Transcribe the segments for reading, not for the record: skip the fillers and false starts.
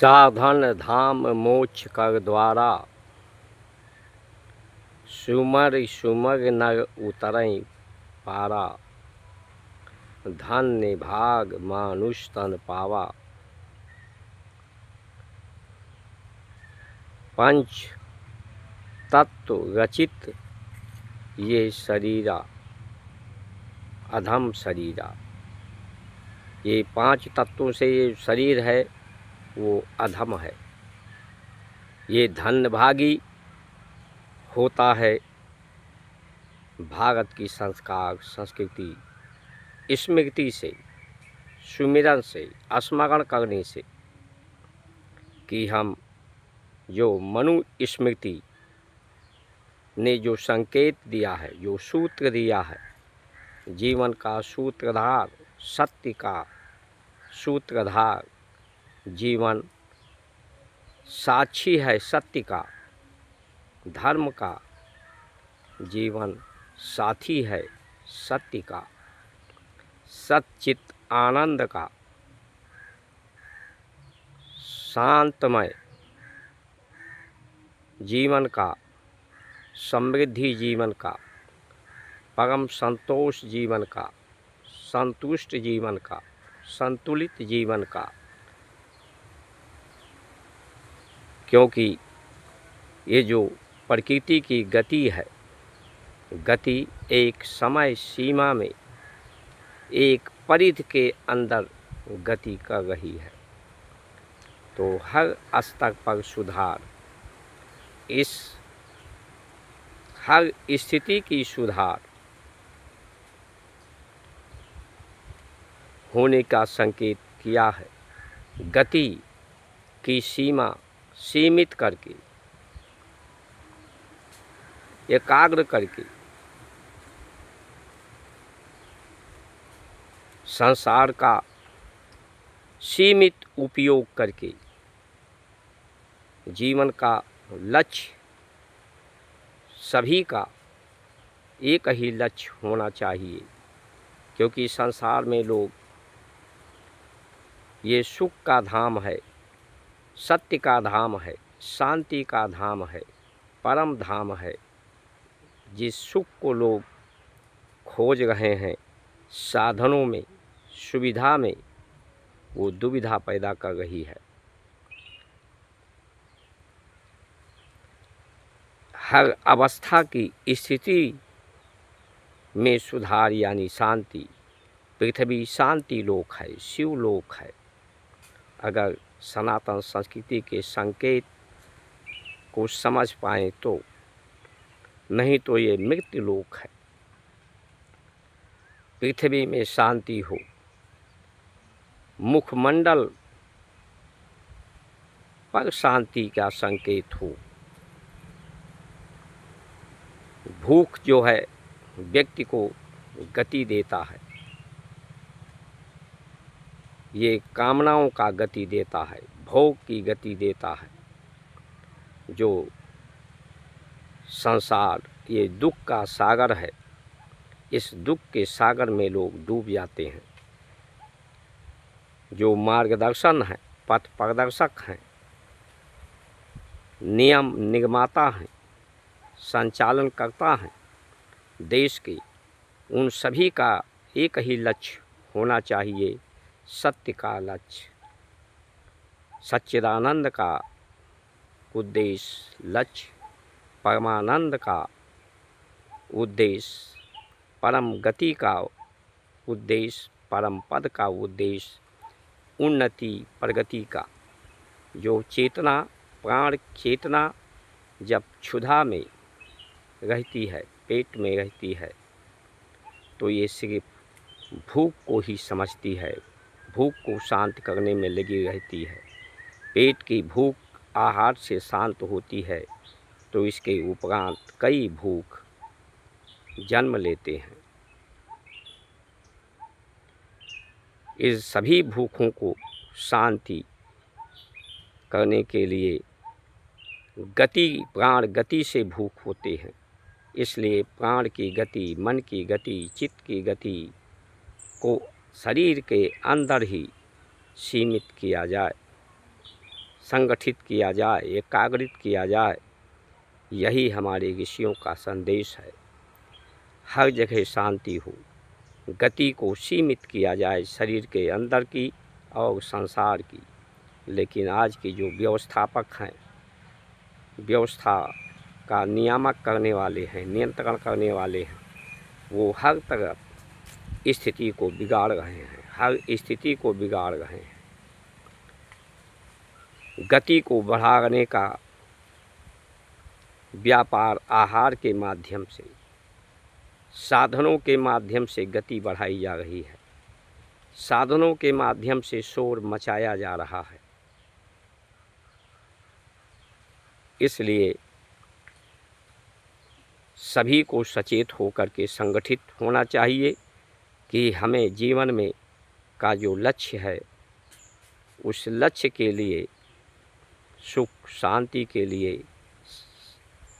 साधन धाम मोक्ष कर द्वारा, सुमर सुमर नर उतरई पारा। धन्य भाग मानुष तन पावा। पंच तत्व रचित ये शरीरा, अधम शरीरा। ये पांच तत्वों से ये शरीर है वो अधम है। ये धन्य भागी होता है भारत की संस्कार संस्कृति स्मृति से, सुमिरन से, स्मरण करने से कि हम जो मनु स्मृति ने जो संकेत दिया है, जो सूत्र दिया है, जीवन का सूत्रधार, सत्य का सूत्रधार, जीवन साक्षी है सत्य का, धर्म का, जीवन साथी है सत्य का, सच्चित आनंद का, शांतमय जीवन का, समृद्धि जीवन का, परम संतोष जीवन का, संतुष्ट जीवन का, संतुलित जीवन का। क्योंकि ये जो प्रकृति की गति है, गति एक समय सीमा में, एक परिधि के अंदर गति कर रही है। तो हर स्तर पर सुधार, इस हर स्थिति की सुधार होने का संकेत किया है। गति की सीमा सीमित करके, एकाग्र करके, संसार का सीमित उपयोग करके जीवन का लक्ष्य सभी का एक ही लक्ष्य होना चाहिए। क्योंकि संसार में लोग ये सुख का धाम है, सत्य का धाम है, शांति का धाम है, परम धाम है। जिस सुख को लोग खोज रहे हैं साधनों में, सुविधा में, वो दुविधा पैदा कर रही है। हर अवस्था की स्थिति में सुधार यानी शांति। पृथ्वी शांति लोक है, शिव लोक है। अगर सनातन संस्कृति के संकेत को समझ पाएँ तो, नहीं तो ये मृत्यु लोक है। पृथ्वी में शांति हो, मुखमंडल पर शांति का संकेत हो। भूख जो है व्यक्ति को गति देता है, ये कामनाओं का गति देता है, भोग की गति देता है। जो संसार ये दुख का सागर है, इस दुख के सागर में लोग डूब जाते हैं। जो मार्गदर्शन है, पथ प्रदर्शक हैं, नियम निर्माता हैं, संचालन करता है देश के, उन सभी का एक ही लक्ष्य होना चाहिए, सत्य का लक्ष्य, सच्चिदानंद का उद्देश्य, लक्ष्य, परमानंद का उद्देश्य, परम गति का उद्देश्य, परम पद का उद्देश्य, उन्नति प्रगति का। जो चेतना, प्राण चेतना जब क्षुधा में रहती है, पेट में रहती है, तो ये सिर्फ भूख को ही समझती है, भूख को शांत करने में लगी रहती है। पेट की भूख आहार से शांत होती है तो इसके उपरांत कई भूख जन्म लेते हैं। इस सभी भूखों को शांति करने के लिए गति, प्राण गति से भूख होते हैं। इसलिए प्राण की गति, मन की गति, चित्त की गति को शरीर के अंदर ही सीमित किया जाए। संगठित किया जाए, एकाग्रित किया जाए, यही हमारे ऋषियों का संदेश है। हर जगह शांति हो, गति को सीमित किया जाए शरीर के अंदर की और संसार की। लेकिन आज के जो व्यवस्थापक हैं, व्यवस्था का नियामक करने वाले हैं, नियंत्रण करने वाले हैं, वो हर तरफ स्थिति को बिगाड़ रहे हैं, हर स्थिति को बिगाड़ रहे हैं। गति को बढ़ाने का व्यापार आहार के माध्यम से, साधनों के माध्यम से गति बढ़ाई जा रही है, साधनों के माध्यम से शोर मचाया जा रहा है। इसलिए सभी को सचेत होकर के संगठित होना चाहिए कि हमें जीवन में का जो लक्ष्य है, उस लक्ष्य के लिए, सुख शांति के लिए,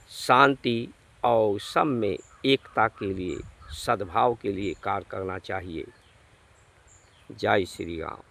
शांति और सब में एकता के लिए, सद्भाव के लिए कार्य करना चाहिए। जय श्री राम।